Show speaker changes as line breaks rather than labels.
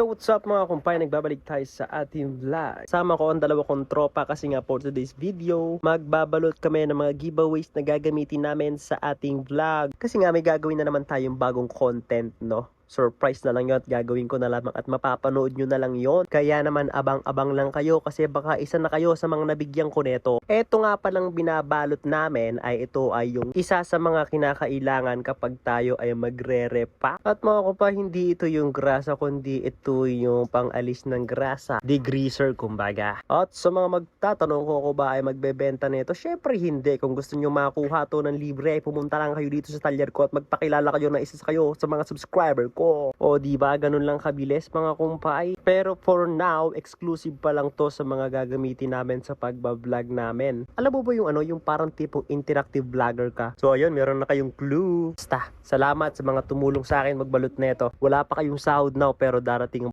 Yo, what's up mga kumpay? Nagbabalik tayo sa ating vlog. Sama ko ang dalawa kong tropa kasi nga for today's video, magbabalot kami ng mga giveaways na gagamitin namin sa ating vlog. Kasi nga may gagawin na naman tayong bagong content, no? Surprise na lang yun at gagawin ko na lamang at mapapanood nyo na lang yon. Kaya naman abang-abang lang kayo kasi baka isa na kayo sa mga nabigyan ko neto. Eto nga palang binabalot namin ay ito ay yung isa sa mga kinakailangan kapag tayo ay magre-repack. At mga kupa, hindi ito yung grasa kundi ito yung pangalis ng grasa. Degreaser kumbaga. At sa mga magtatanong kung ako ba ay magbebenta nito, syempre hindi. Kung gusto nyo makuha to ng libre ay pumunta lang kayo dito sa talyer ko at magpakilala kayo na isa sa kayo sa mga subscriber ko. O diba, ganun lang kabilis mga kumpay. Pero for now, exclusive pa lang to sa mga gagamitin namin sa pagbablog namin. Alam mo ba yung yung parang tipong interactive vlogger ka? So ayun, meron na kayong clue. Basta, salamat sa mga tumulong sa akin magbalot neto. Wala pa kayong sahod now pero darating